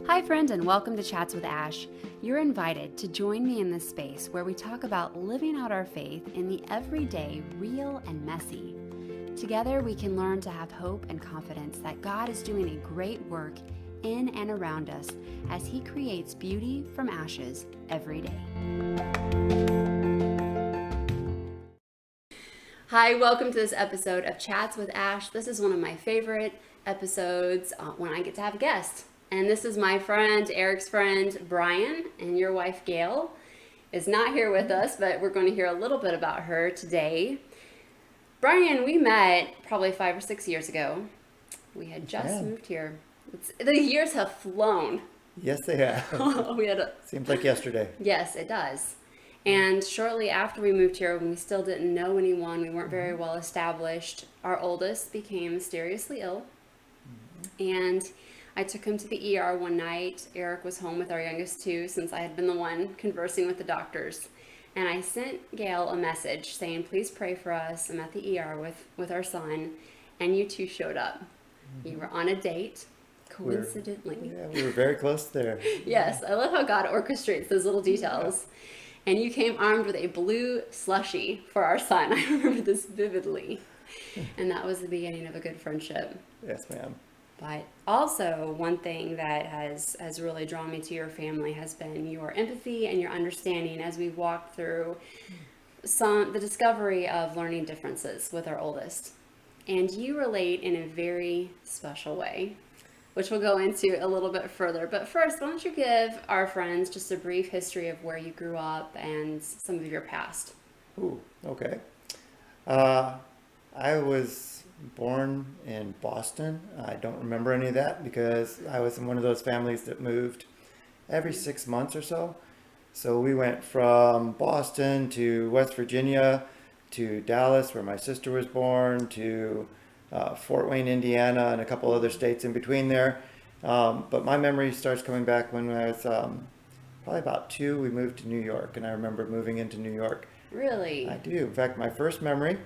Hi, friend, and welcome to Chats with Ash. You're invited to join me in this space where we talk about living out our faith in the everyday, real, and messy. Together, we can learn to have hope and confidence that God is doing a great work in and around us as He creates beauty from ashes every day. Hi, welcome to this episode of Chats with Ash. This is one of my favorite episodes when I get to have a guest. And this is my friend, Eric's friend, Brian, and your wife, Gail, is not here with us, but we're going to hear a little bit about her today. Brian, we met probably 5 or 6 years ago. We had just moved here. The years have flown. Yes, they have. Seems like yesterday. Yes, it does. And shortly after we moved here, when we still didn't know anyone, we weren't very well established, our oldest became mysteriously ill. And I took him to the ER one night. Eric was home with our youngest two since I had been the one conversing with the doctors. And I sent Gail a message saying, please pray for us. I'm at the ER with our son. And you two showed up. You were on a date, coincidentally. We were very close there. Yes, I love how God orchestrates those little details. And you came armed with a blue slushie for our son. I remember this vividly. And that was the beginning of a good friendship. Yes, ma'am. But also, one thing that has really drawn me to your family has been your empathy and your understanding as we've walked through the discovery of learning differences with our oldest. And you relate in a very special way, which we'll go into a little bit further. But first, why don't you give our friends just a brief history of where you grew up and some of your past? Ooh, okay. I was born in Boston. I don't remember any of that because I was in one of those families that moved every 6 months or so. So we went from Boston to West Virginia to Dallas, where my sister was born, to Fort Wayne, Indiana, and a couple other states in between there. But my memory starts coming back when I was probably about 2. We moved to New York, and I remember moving into New York. Really? I do. In fact, my first memory,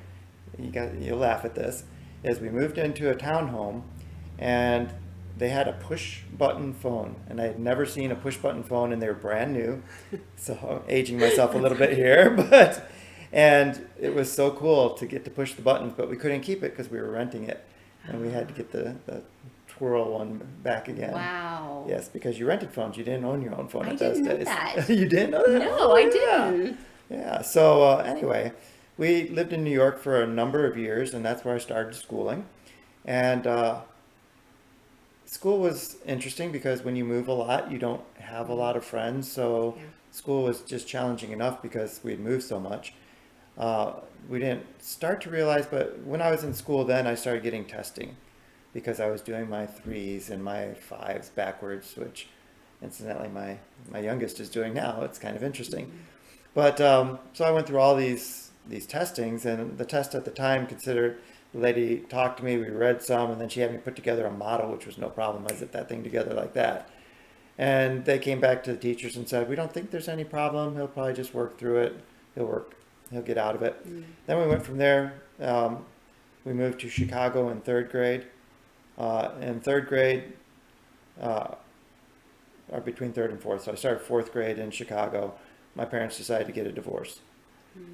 you'll laugh at this, is we moved into a townhome, and they had a push-button phone, and I had never seen a push-button phone, and they were brand new. So I'm aging myself a little bit here, and it was so cool to get to push the buttons, but we couldn't keep it because we were renting it, and we had to get the twirl one back again. Wow. Yes, because you rented phones. You didn't own your own phone at those days. I didn't know that. You didn't know that? No, I didn't. Yeah. So anyway, we lived in New York for a number of years, and that's where I started schooling. And school was interesting because when you move a lot, you don't have a lot of friends. So school was just challenging enough because we'd moved so much. We didn't start to realize, but when I was in school then, I started getting testing because I was doing my 3s and my 5s backwards, which incidentally my youngest is doing now. It's kind of interesting. But so I went through all these testings, and the test at the time considered, the lady talked to me, we read some, and then she had me put together a model, which was no problem. I zipped that thing together like that. And they came back to the teachers and said, we don't think there's any problem. He'll probably just work through it. He'll get out of it. Then we went from there. We moved to Chicago in 3rd grade. In 3rd grade, or between 3rd and 4th, so I started 4th grade in Chicago. My parents decided to get a divorce.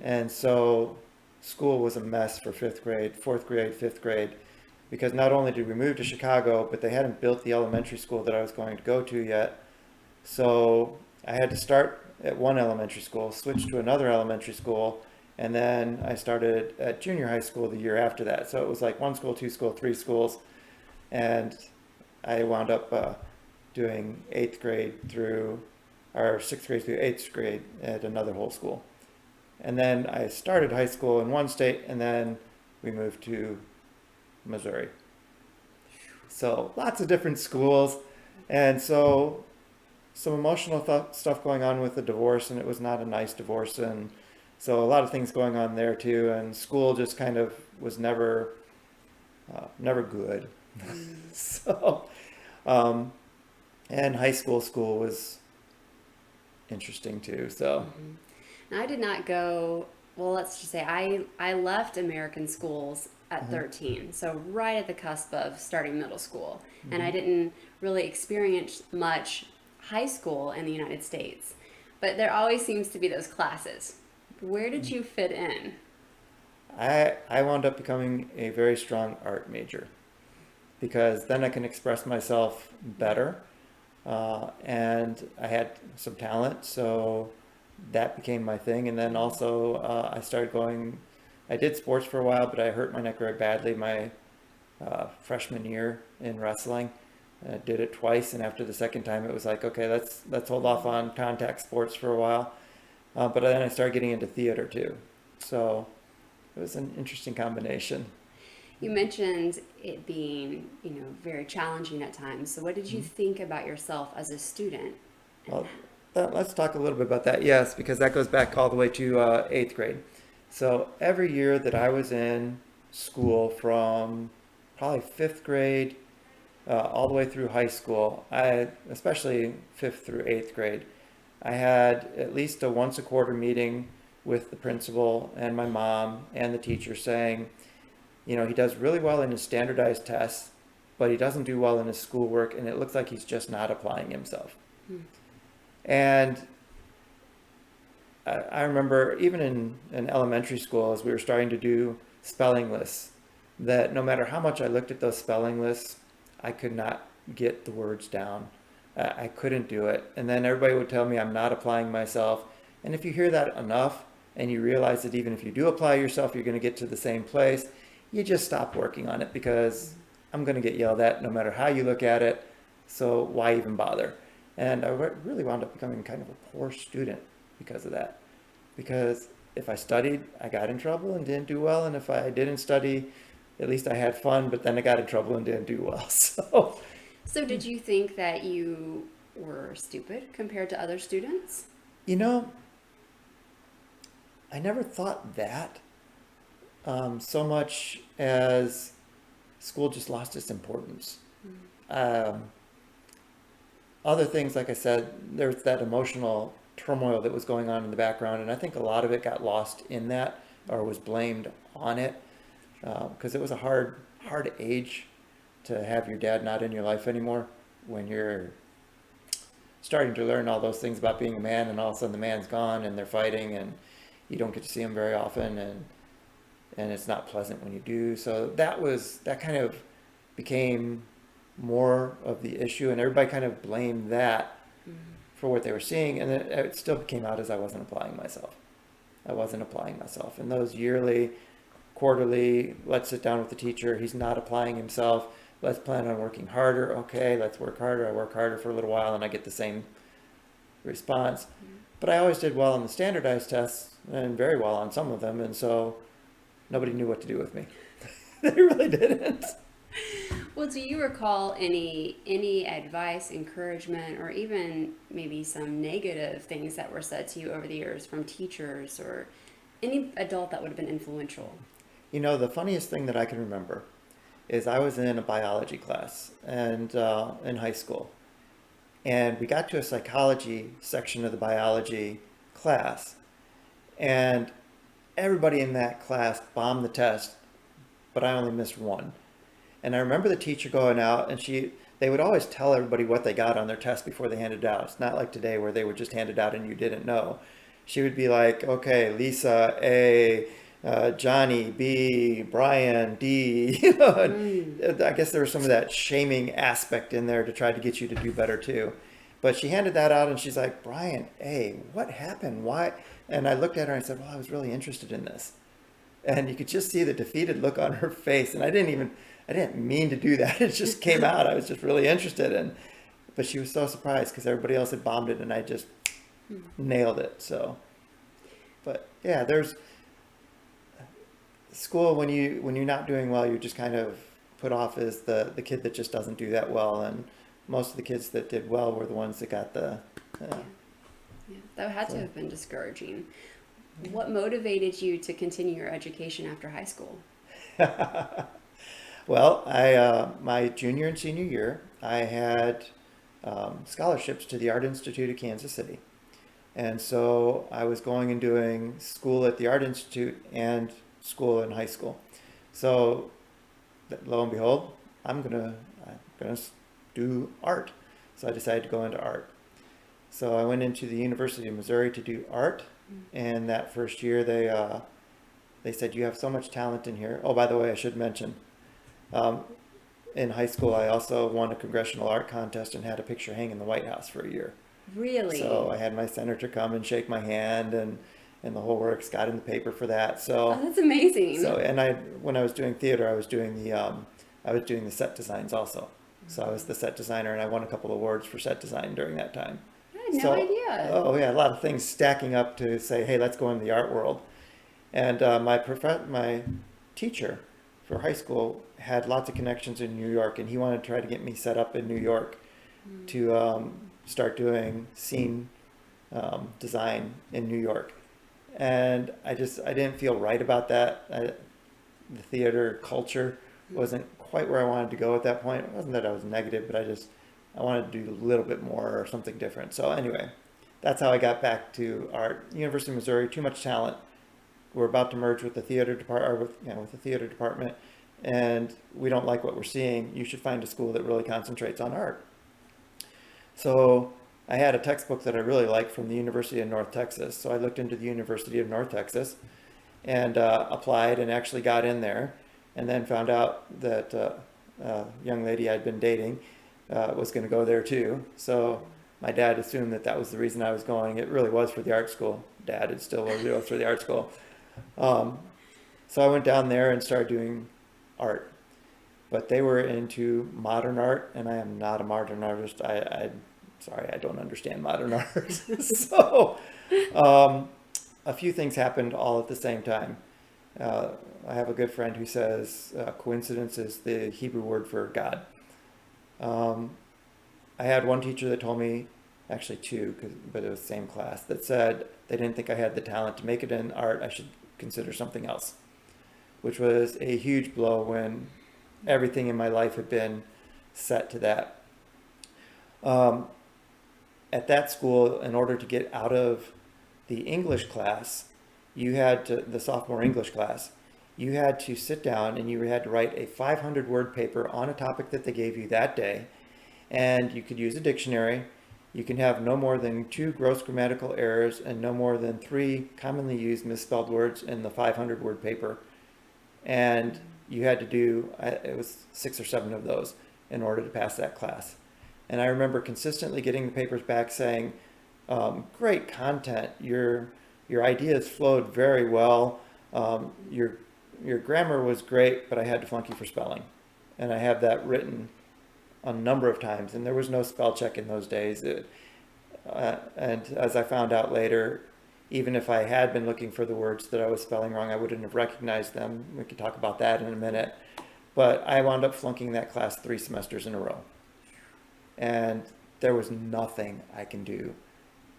And so school was a mess for 5th grade, 4th grade, 5th grade, because not only did we move to Chicago, but they hadn't built the elementary school that I was going to go to yet. So I had to start at one elementary school, switch to another elementary school, and then I started at junior high school the year after that. So it was like 1 school, 2 school, 3 schools, and I wound up doing 8th grade through, or 6th grade through 8th grade at another whole school. And then I started high school in one state, and then we moved to Missouri. So lots of different schools, and so some emotional stuff going on with the divorce, and it was not a nice divorce, and so a lot of things going on there too, and school just kind of was never good. So, and high school was interesting too, so. I did not go, well, let's just say I left American schools at 13, so right at the cusp of starting middle school. Mm-hmm. And I didn't really experience much high school in the United States. But there always seems to be those classes. Where did you fit in? I wound up becoming a very strong art major because then I can express myself better. And I had some talent, so that became my thing. And then also I started going, I did sports for a while, but I hurt my neck very badly my freshman year in wrestling. I did it twice, and after the second time, it was like, okay, let's hold off on contact sports for a while. But then I started getting into theater too, so it was an interesting combination. You mentioned it being, very challenging at times. So what did you think about yourself as a student? Well, let's talk a little bit about that. Yes, because that goes back all the way to eighth grade. So every year that I was in school, from probably fifth grade all the way through high school, especially fifth through eighth grade, I had at least a once a quarter meeting with the principal and my mom and the teacher saying, he does really well in his standardized tests, but he doesn't do well in his schoolwork, and it looks like he's just not applying himself. And I remember even in elementary school, as we were starting to do spelling lists, that no matter how much I looked at those spelling lists, I could not get the words down. I couldn't do it. And then everybody would tell me I'm not applying myself. And if you hear that enough and you realize that even if you do apply yourself, you're going to get to the same place, you just stop working on it because I'm going to get yelled at no matter how you look at it. So why even bother? And I really wound up becoming kind of a poor student because of that. Because if I studied, I got in trouble and didn't do well. And if I didn't study, at least I had fun, but then I got in trouble and didn't do well. So did you think that you were stupid compared to other students? I never thought that so much as school just lost its importance. Other things, like I said, there's that emotional turmoil that was going on in the background, and I think a lot of it got lost in that or was blamed on it because it was a hard age to have your dad not in your life anymore when you're starting to learn all those things about being a man, and all of a sudden the man's gone and they're fighting and you don't get to see him very often, and it's not pleasant when you do. So that kind of became more of the issue, and everybody kind of blamed that for what they were seeing, and it still came out as I wasn't applying myself. And those yearly, quarterly, let's sit down with the teacher, he's not applying himself, let's plan on working harder. Okay, let's work harder. I work harder for a little while and I get the same response. But I always did well on the standardized tests and very well on some of them, and so nobody knew what to do with me. They really didn't. Well, do you recall any advice, encouragement, or even maybe some negative things that were said to you over the years from teachers or any adult that would have been influential? The funniest thing that I can remember is I was in a biology class and in high school, and we got to a psychology section of the biology class, and everybody in that class bombed the test, but I only missed one. And I remember the teacher going out, and they would always tell everybody what they got on their test before they handed it out. It's not like today where they would just hand it out and you didn't know. She would be like, okay, Lisa, A, Johnny, B, Brian, D. I guess there was some of that shaming aspect in there to try to get you to do better too. But she handed that out and she's like, Brian, A, what happened? Why? And I looked at her and I said, well, I was really interested in this. And you could just see the defeated look on her face. And I didn't mean to do that. It just came out. I was just really interested but she was so surprised because everybody else had bombed it and I just nailed it. So, but yeah, there's school when you're not doing well, you're just kind of put off as the kid that just doesn't do that well. And most of the kids that did well were the ones that got the. Yeah, that had to have been discouraging. What motivated you to continue your education after high school? Well, my junior and senior year, I had scholarships to the Art Institute of Kansas City. And so I was going and doing school at the Art Institute and school in high school. So lo and behold, I'm gonna do art. So I decided to go into art. So I went into the University of Missouri to do art, and that first year they said you have so much talent in here. Oh, by the way, I should mention, um, in high school I also won a Congressional Art Contest and had a picture hang in the White House for a year. Really? So I had my senator come and shake my hand, and the whole works, got in the paper for that. Oh, that's amazing. So and when I was doing theater, I was doing the set designs also. So I was the set designer, and I won a couple awards for set design during that time. I had no idea. Oh yeah, a lot of things stacking up to say, hey, let's go into the art world. And my teacher for high school had lots of connections in New York, and he wanted to try to get me set up in New York to start doing scene design in New York. And I didn't feel right about that. The theater culture wasn't quite where I wanted to go at that point. It wasn't that I was negative, but I wanted to do a little bit more or something different. So anyway, that's how I got back to art. University of Missouri, too much talent. We're about to merge with the theater department, with the theater department, and we don't like what we're seeing. You should find a school that really concentrates on art. So I had a textbook that I really liked from the University of North Texas. So I looked into the University of North Texas and applied and actually got in there, and then found out that a young lady I'd been dating was going to go there too. So my dad assumed that was the reason I was going. It really was for the art school. Dad, it still really was for the art school. So I went down there and started doing art. But they were into modern art, and I am not a modern artist. Sorry, I don't understand modern art. So a few things happened all at the same time. I have a good friend who says coincidence is the Hebrew word for God. I had one teacher that told me, actually two, but it was the same class, that said they didn't think I had the talent to make it in art. I should consider something else, which was a huge blow when everything in my life had been set to that. At that school, in order to get out of the English class, the sophomore English class, you had to sit down and you had to write a 500-word paper on a topic that they gave you that day. And you could use a dictionary. You can have no more than 2 gross grammatical errors and no more than 3 commonly used misspelled words in the 500-word paper. And you had to do, it was 6 or 7 of those in order to pass that class. And I remember consistently getting the papers back saying, great content, your ideas flowed very well, your grammar was great, but I had to flunk you for spelling. And I have that written a number of times, and there was no spell check in those days. And as I found out later, even if I had been looking for the words that I was spelling wrong, I wouldn't have recognized them. We could talk about that in a minute. But I wound up flunking that class 3 semesters in a row. And there was nothing I can do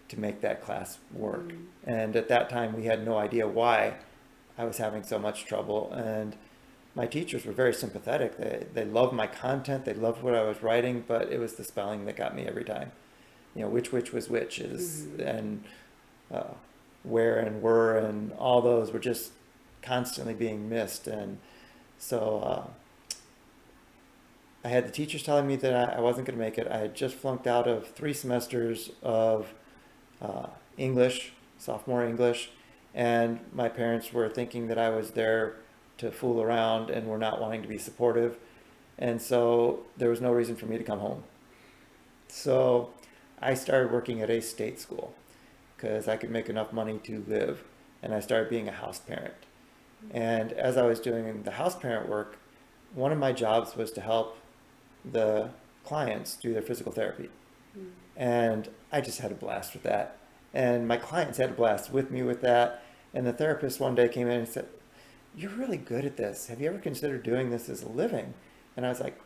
to make that class work. And at that time, we had no idea why I was having so much trouble. And my teachers were very sympathetic. They loved my content. They loved what I was writing, but it was the spelling that got me every time. Which was which is, and where and were, and all those were just constantly being missed. And so I had the teachers telling me that I wasn't going to make it. I had just flunked out of 3 semesters of English, sophomore English, and my parents were thinking that I was there to fool around and were not wanting to be supportive. And so there was no reason for me to come home. So I started working at a state school because I could make enough money to live, and I started being a house parent. And as I was doing the house parent work, one of my jobs was to help the clients do their physical therapy. And I just had a blast with that. And my clients had a blast with me with that. And the therapist one day came in and said, "You're really good at this. Have you ever considered doing this as a living?" And I was like,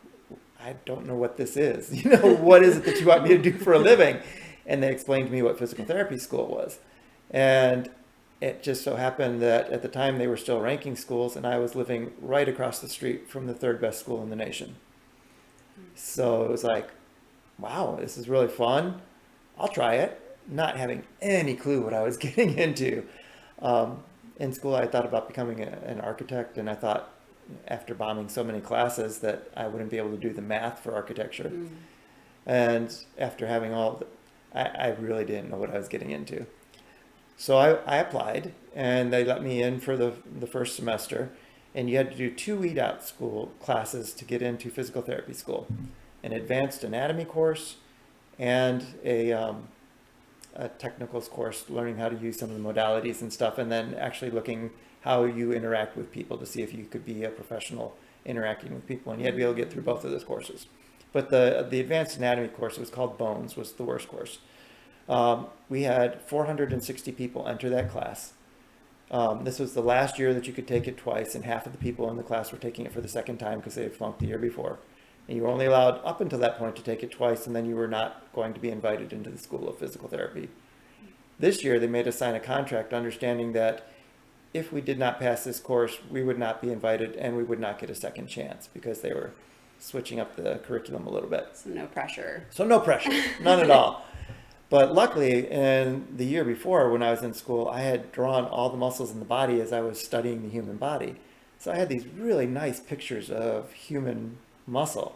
"I don't know what this is. What is it that you want me to do for a living?" And they explained to me what physical therapy school was. And it just so happened that at the time they were still ranking schools, and I was living right across the street from the 3rd best school in the nation. So it was like, wow, this is really fun. I'll try it, not having any clue what I was getting into. In school, I thought about becoming an architect, and I thought, after bombing so many classes that I wouldn't be able to do the math for architecture. And after having I really didn't know what I was getting into. So I applied, and they let me in for the first semester, and you had to do 2 weed-out school classes to get into physical therapy school, an advanced anatomy course and a technicals course, learning how to use some of the modalities and stuff, and then actually looking how you interact with people to see if you could be a professional interacting with people, and you had to be able to get through both of those courses. But the advanced anatomy course, it was called Bones, was the worst course. We had 460 people enter that class. This was the last year that you could take it twice, and half of the people in the class were taking it for the second time because they had flunked the year before. And you were only allowed up until that point to take it twice, and then you were not going to be invited into the School of Physical Therapy. This year, they made us sign a contract understanding that if we did not pass this course, we would not be invited and we would not get a second chance, because they were switching up the curriculum a little bit. So no pressure. So no pressure, none at all. But luckily, in the year before, when I was in school, I had drawn all the muscles in the body as I was studying the human body. So I had these really nice pictures of human muscle.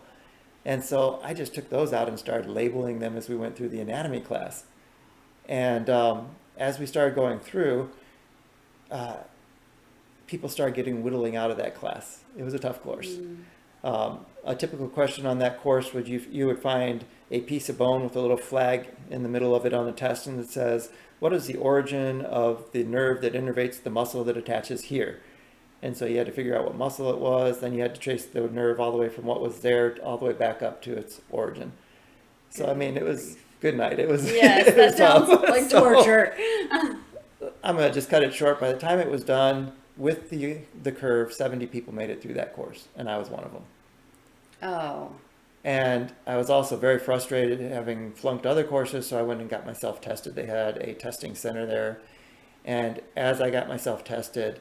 And so I just took those out and started labeling them as we went through the anatomy class. And as we started going through, people started getting whittling out of that class. It was a tough course. A typical question on that course would you would find a piece of bone with a little flag in the middle of it on the test, and it says, what is the origin of the nerve that innervates the muscle that attaches here? And so you had to figure out what muscle it was, then you had to trace the nerve all the way from what was there all the way back up to its origin. So I mean, it was good night. It was Yes, it that was sounds tough. like So, torture. I'm gonna just cut it short. By the time it was done with the curve, 70 people made it through that course, and I was one of them. Oh. And I was also very frustrated having flunked other courses, so I went and got myself tested. They had a testing center there. And as I got myself tested,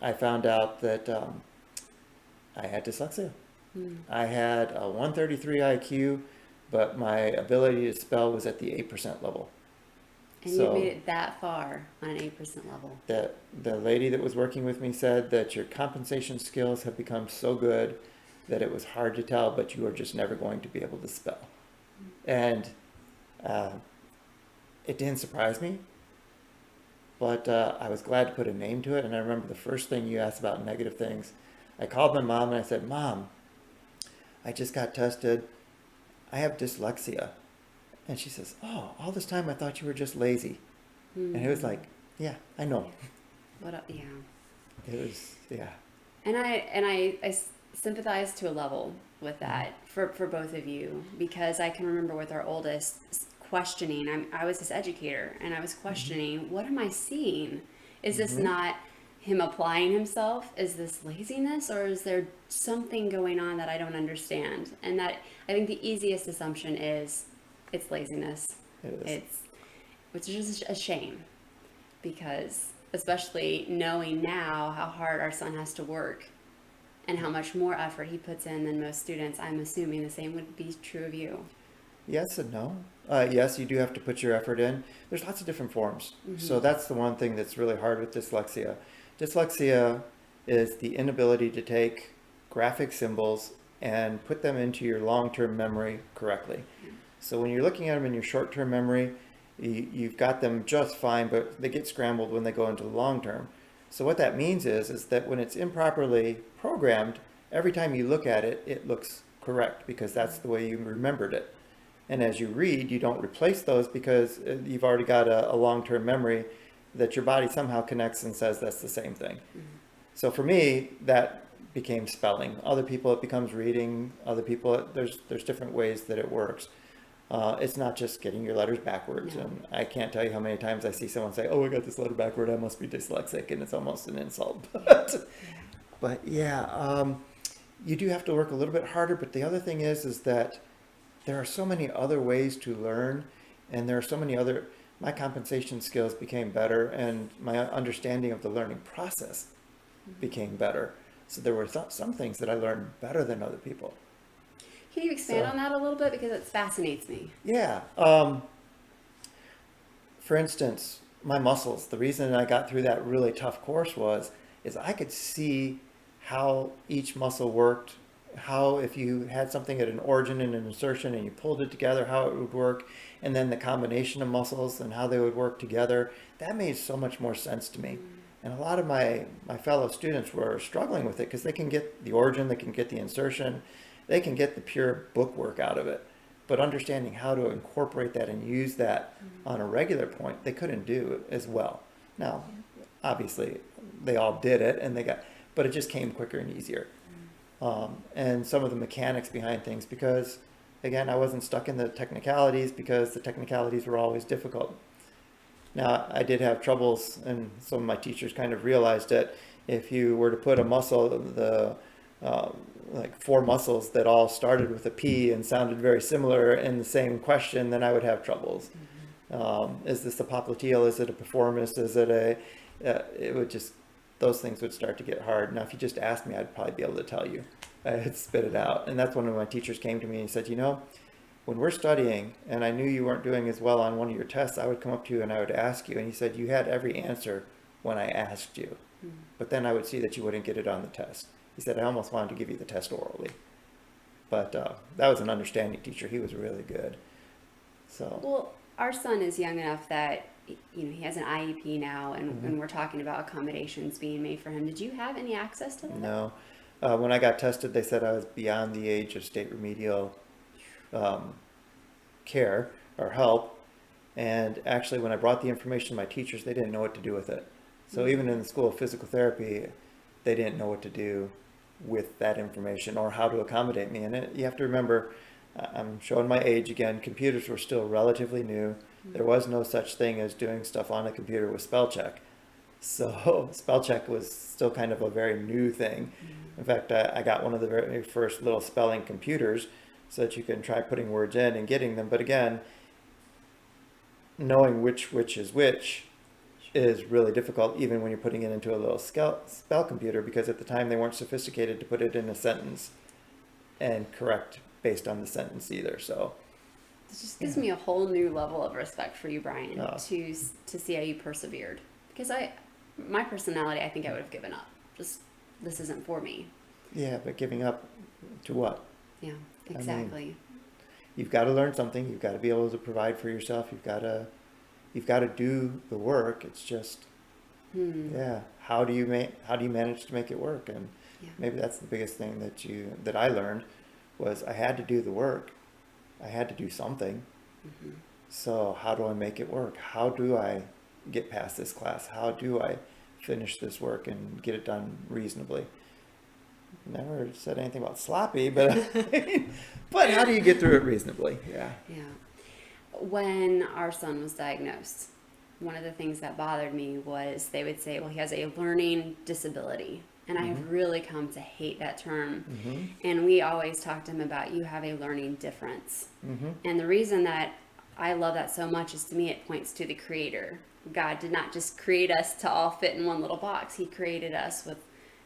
I found out that I had dyslexia. I had a 133 IQ, but my ability to spell was at the 8% level. And you made it that far on an 8% level. The lady that was working with me said that your compensation skills have become so good that it was hard to tell, but you are just never going to be able to spell. And it didn't surprise me, but I was glad to put a name to it. And I remember the first thing you asked about negative things, I called my mom and I said, Mom, I just got tested. I have dyslexia. And she says, oh, all this time I thought you were just lazy. And it was like, yeah, I know. Yeah. It was, yeah. And I sympathize to a level with that for both of you, because I can remember with our oldest questioning. I was his educator, and I was questioning, what am I seeing? Is this not him applying himself? Is this laziness, or is there something going on that I don't understand? And that, I think the easiest assumption is it's laziness. Which is just a shame, because especially knowing now how hard our son has to work and how much more effort he puts in than most students, I'm assuming the same would be true of you. Yes and no. Yes, you do have to put your effort in. There's lots of different forms. So that's the one thing that's really hard with dyslexia. Dyslexia is the inability to take graphic symbols and put them into your long-term memory correctly. So when you're looking at them in your short-term memory, you've got them just fine, but they get scrambled when they go into the long-term. So what that means is that when it's improperly programmed, every time you look at it, it looks correct, because that's the way you remembered it. And as you read, you don't replace those because you've already got a long-term memory that your body somehow connects and says that's the same thing. So for me, that became spelling. Other people, it becomes reading. Other people, there's different ways that it works. It's not just getting your letters backwards. No. And I can't tell you how many times I see someone say, oh, I got this letter backward, I must be dyslexic, and it's almost an insult. But yeah, you do have to work a little bit harder. But the other thing is that there are so many other ways to learn, and there are so many other, my compensation skills became better, and my understanding of the learning process became better. So there were some things that I learned better than other people. Can you expand on that a little bit, because it fascinates me? Yeah. For instance, my muscles, the reason I got through that really tough course is I could see how each muscle worked, how if you had something at an origin and an insertion and you pulled it together, how it would work, and then the combination of muscles and how they would work together. That made so much more sense to me. And a lot of my fellow students were struggling with it because they can get the origin, they can get the insertion, they can get the pure book work out of it. But understanding how to incorporate that and use that on a regular point, they couldn't do as well. Now, obviously, they all did it, and but it just came quicker and easier. And some of the mechanics behind things, because again, I wasn't stuck in the technicalities because the technicalities were always difficult. Now, I did have troubles, and some of my teachers kind of realized that if you were to put a muscle, like 4 muscles that all started with a P and sounded very similar in the same question, then I would have troubles. Is this a popliteal? Is it a performance? Is it it would just, those things would start to get hard. Now, if you just asked me, I'd probably be able to tell you. I'd spit it out. And that's when my teachers came to me and said, when we're studying and I knew you weren't doing as well on one of your tests, I would come up to you and I would ask you. And he said, you had every answer when I asked you. But then I would see that you wouldn't get it on the test. He said, I almost wanted to give you the test orally. But that was an understanding teacher. He was really good. So. Well, our son is young enough that he has an IEP now, and we're talking about accommodations being made for him. Did you have any access to that? No. When I got tested, they said I was beyond the age of state remedial care or help. And actually, when I brought the information to my teachers, they didn't know what to do with it. So even in the School of Physical Therapy, they didn't know what to do with that information or how to accommodate me. And you have to remember, I'm showing my age again, computers were still relatively new. There was no such thing as doing stuff on a computer with spell check. So spell check was still kind of a very new thing. In fact, I got one of the very first little spelling computers so that you can try putting words in and getting them. But again, knowing which is which is really difficult, even when you're putting it into a little spell computer, because at the time they weren't sophisticated to put it in a sentence and correct based on the sentence either. So this just gives me a whole new level of respect for you, Brian, Oh. to see how you persevered. Because my personality, I think I would have given up. Just, this isn't for me. Yeah, but giving up to what? Yeah, exactly. You've got to learn something. You've got to be able to provide for yourself. You've got to do the work. It's just, yeah. How do you manage to make it work? And maybe that's the biggest thing that I learned was I had to do the work. I had to do something. So how do I make it work? How do I get past this class? How do I finish this work and get it done reasonably? Never said anything about sloppy, but but how do you get through it reasonably? Yeah. When our son was diagnosed, one of the things that bothered me was they would say, well, he has a learning disability. And I have really come to hate that term. And we always talk to him about, you have a learning difference. And the reason that I love that so much is, to me, it points to the Creator. God did not just create us to all fit in one little box. He created us with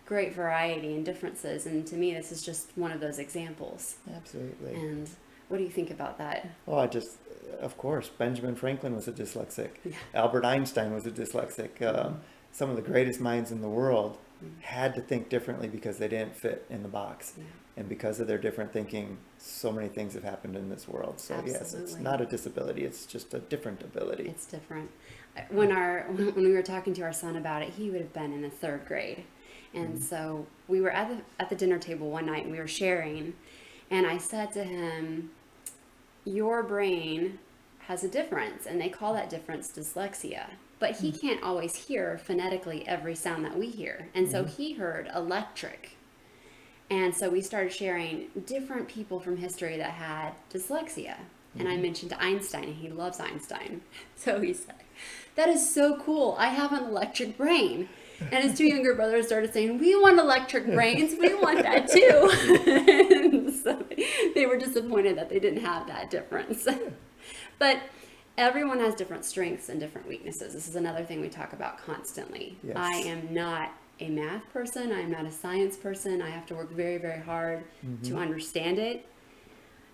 great variety and differences. And to me, this is just one of those examples. Absolutely. And what do you think about that? Well, of course, Benjamin Franklin was a dyslexic. Albert Einstein was a dyslexic. Some of the greatest minds in the world had to think differently because they didn't fit in the box. And because of their different thinking, so many things have happened in this world. So yes, it's not a disability. It's just a different ability. It's different. When we were talking to our son about it, he would have been in the 3rd grade. And so we were at the dinner table one night and we were sharing, and I said to him, your brain has a difference, and they call that difference dyslexia. But he can't always hear phonetically every sound that we hear. And so he heard electric. And so we started sharing different people from history that had dyslexia. And I mentioned Einstein, and he loves Einstein. So he said, that is so cool. I have an electric brain. And his 2 younger brothers started saying, we want electric brains. We want that too. And so they were disappointed that they didn't have that difference. But everyone has different strengths and different weaknesses. This is another thing we talk about constantly. Yes. I am not a math person. I'm not a science person. I have to work very, very hard to understand it.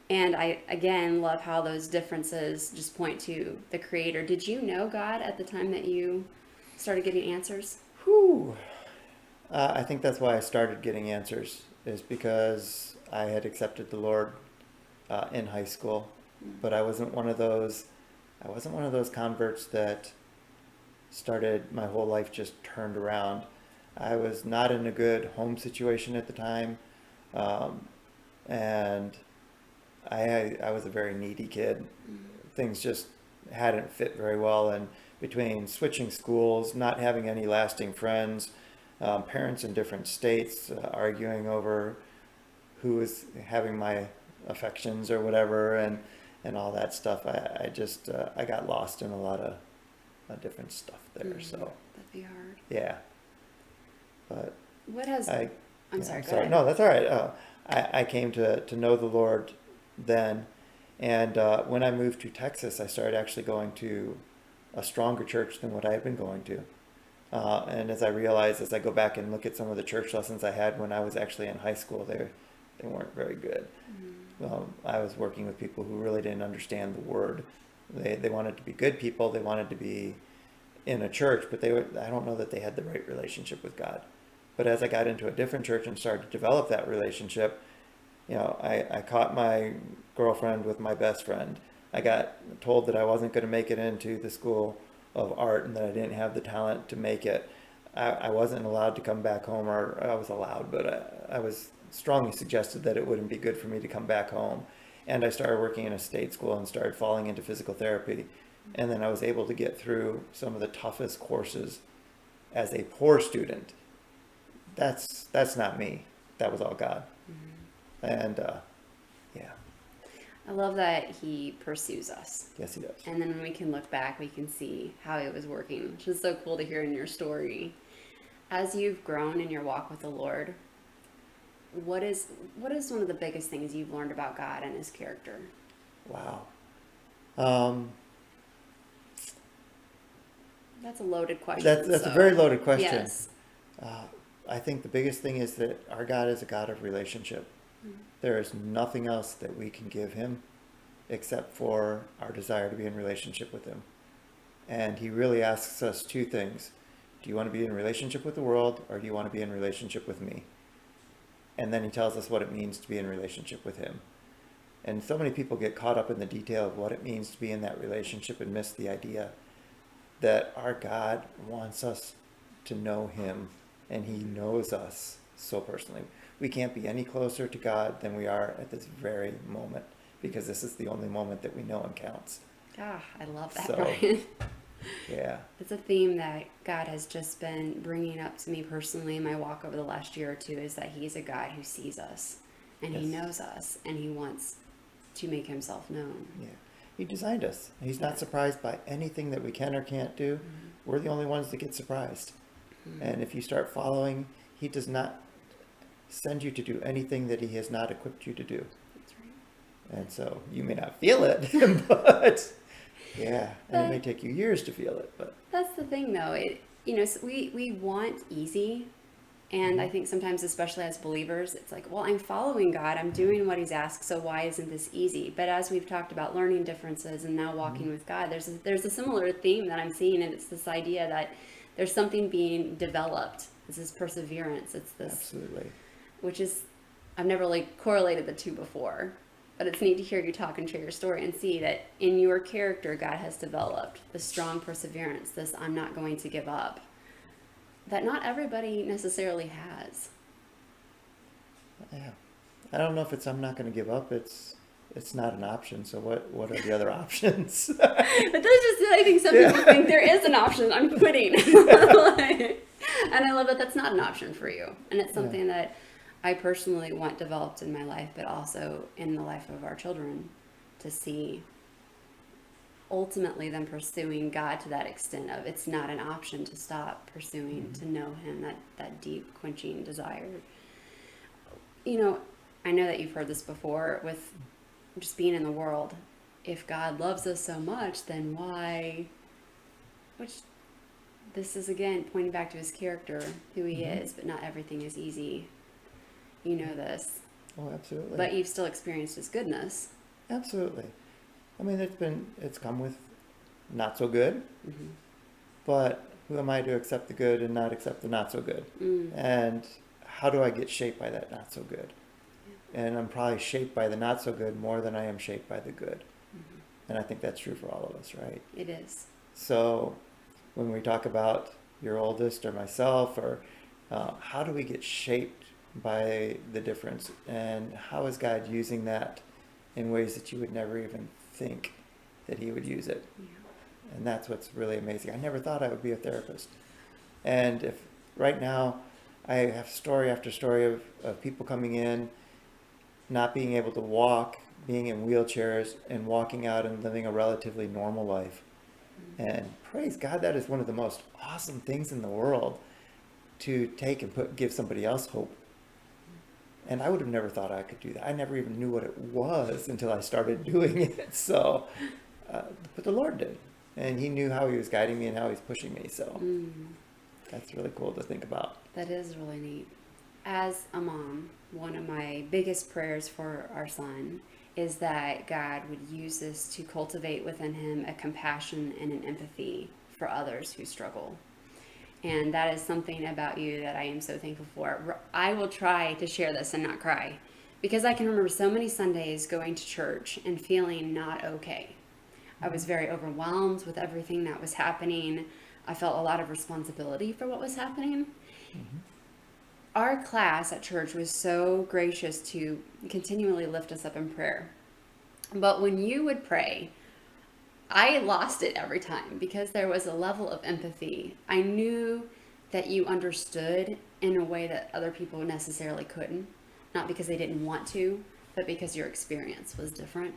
And I, again, love how those differences just point to the Creator. Did you know God at the time that you started getting answers? Whew. I think that's why I started getting answers, is because I had accepted the Lord in high school, but I wasn't one of those. I wasn't one of those converts that started my whole life just turned around. I was not in a good home situation at the time, and I was a very needy kid. Things just hadn't fit very well, and between switching schools, not having any lasting friends, parents in different states arguing over who was having my affections or whatever, and all that stuff. I just I got lost in a lot of different stuff there. So That'd be hard. yeah, but What has I I'm yeah, sorry, I'm go sorry. ahead. No, that's all right. I came to know the Lord then, and when I moved to Texas, I started actually going to a stronger church than what I had been going to. And as I realized, as I go back and look at some of the church lessons I had when I was actually in high school, they weren't very good. I was working with people who really didn't understand the word. They wanted to be good people. They wanted to be in a church, but I don't know that they had the right relationship with God. But as I got into a different church and started to develop that relationship, I caught my girlfriend with my best friend. I got told that I wasn't going to make it into the school of art and that I didn't have the talent to make it. I wasn't allowed to come back home, or I was allowed, but I was strongly suggested that it wouldn't be good for me to come back home. And I started working in a state school and started falling into physical therapy. And then I was able to get through some of the toughest courses as a poor student. That's not me. That was all God. And yeah, I love that he pursues us. yes, he does. And then when we can look back, we can see how it was working, which is so cool to hear in your story. As you've grown in your walk with the Lord, what is one of the biggest things you've learned about God and his character? Wow. That's a loaded question. That's a very loaded question. Yes. I think the biggest thing is that our God is a God of relationship. There is nothing else that we can give him except for our desire to be in relationship with him. And he really asks us two things. Do you want to be in relationship with the world, or do you want to be in relationship with me? And then he tells us what it means to be in relationship with him. And so many people get caught up in the detail of what it means to be in that relationship and miss the idea that our God wants us to know him, and he knows us so personally. We can't be any closer to God than we are at this very moment, because this is the only moment that we know and counts. Ah, I love that, So, Brian. Yeah. It's a theme that God has just been bringing up to me personally in my walk over the last year or two, is that he's a God who sees us, and he Yes. knows us, and he wants to make himself known. Yeah. He designed us. He's not surprised by anything that we can or can't do. We're the only ones that get surprised. And if you start following, he does not send you to do anything that he has not equipped you to do. That's right. And so you may not feel it, but yeah, and it may take you years to feel it, but That's the thing, though. We want easy, and I think sometimes, especially as believers, it's like, well, I'm following God, I'm doing what he's asked, so why isn't this easy? But as we've talked about learning differences and now walking with God, there's a similar theme that I'm seeing, and it's this idea that there's something being developed. It's this perseverance. It's this, absolutely. which is, I've never really correlated the two before. But it's neat to hear you talk and share your story and see that in your character, God has developed this strong perseverance, this I'm not going to give up, that not everybody necessarily has. Yeah. I don't know if it's I'm not going to give up. It's not an option. So what are the other options? But that's just, I think some people think there is an option. I'm quitting. And I love that that's not an option for you. And it's something that I personally want developed in my life, but also in the life of our children, to see ultimately them pursuing God to that extent of it's not an option to stop pursuing, to know him, that deep quenching desire. I know that you've heard this before with just being in the world. If God loves us so much, then why? Which this is again pointing back to his character, who he is, but not everything is easy. You know this. Oh, absolutely. But you've still experienced his goodness. Absolutely. I mean, it's come with not so good, but Who am I to accept the good and not accept the not so good? And how do I get shaped by that not so good? And I'm probably shaped by the not so good more than I am shaped by the good. And I think that's true for all of us, right? It is. So when we talk about your oldest or myself, or how do we get shaped by the difference? And how is God using that in ways that you would never even think that he would use it? Yeah. And that's what's really amazing. I never thought I would be a therapist. And if right now I have story after story of people coming in, not being able to walk, being in wheelchairs, and walking out and living a relatively normal life. And praise God, that is one of the most awesome things in the world, to take and give somebody else hope. And I would have never thought I could do that. I never even knew what it was until I started doing it. So, but the Lord did. And he knew how he was guiding me and how he's pushing me. So that's really cool to think about. That is really neat. As a mom, one of my biggest prayers for our son is that God would use this to cultivate within him a compassion and an empathy for others who struggle. And that is something about you that I am so thankful for. I will try to share this and not cry, because I can remember so many Sundays going to church and feeling not okay. I was very overwhelmed with everything that was happening. I felt a lot of responsibility for what was happening. Our class at church was so gracious to continually lift us up in prayer. But when you would pray, I lost it every time, because there was a level of empathy. I knew that you understood in a way that other people necessarily couldn't. Not because they didn't want to, but because your experience was different.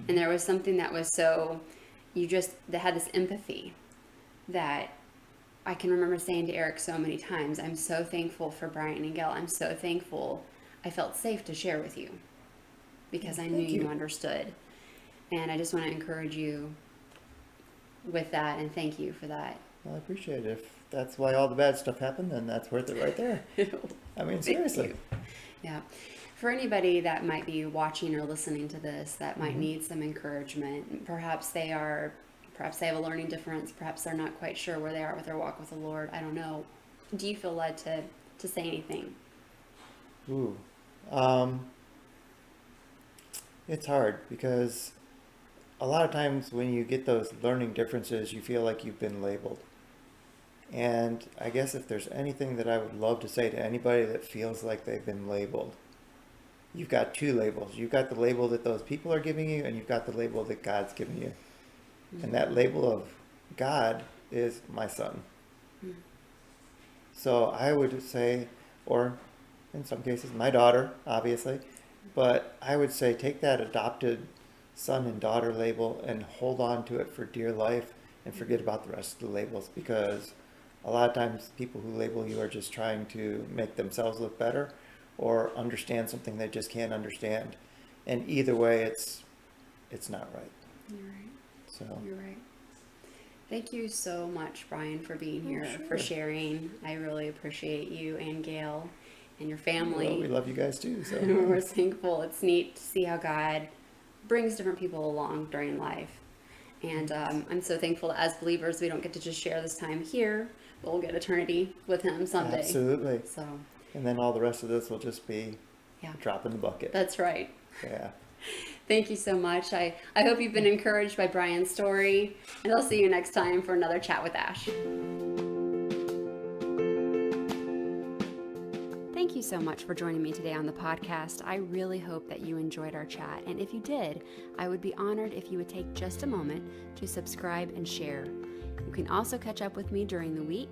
And there was something that was so, that had this empathy that I can remember saying to Eric so many times, I'm so thankful for Brian and Gail. I'm so thankful I felt safe to share with you, because I knew you understood. And I just want to encourage you with that, and thank you for that. Well, I appreciate it. If that's why all the bad stuff happened, then that's worth it right there. I mean, seriously. Yeah. For anybody that might be watching or listening to this that might need some encouragement, perhaps they have a learning difference, perhaps they're not quite sure where they are with their walk with the Lord. I don't know. Do you feel led to say anything? Ooh. It's hard, because a lot of times when you get those learning differences, you feel like you've been labeled. And I guess if there's anything that I would love to say to anybody that feels like they've been labeled, you've got two labels. You've got the label that those people are giving you, and you've got the label that God's giving you. And that label of God is my son. So I would say, or in some cases, my daughter, obviously, but I would say take that adopted son and daughter label and hold on to it for dear life, and forget about the rest of the labels, because a lot of times people who label you are just trying to make themselves look better or understand something they just can't understand. And either way, it's not right. You're right. So You're right. Thank you so much, Brian, for being here, sure. for sharing. I really appreciate you and Gail and your family. Well, we love you guys too. So We're thankful. It's neat to see how God brings different people along during life. And I'm so thankful that as believers, we don't get to just share this time here, but we'll get eternity with him someday. Absolutely. So, and then all the rest of this will just be a drop in the bucket. That's right. Yeah. Thank you so much. I hope you've been encouraged by Brian's story, and I'll see you next time for another Chat with Ash. Thank you so much for joining me today on the podcast. I really hope that you enjoyed our chat, and if you did, I would be honored if you would take just a moment to subscribe and share. You can also catch up with me during the week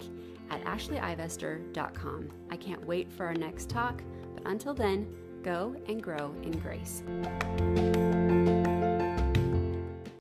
at ashleyivester.com. I can't wait for our next talk, but until then, go and grow in grace.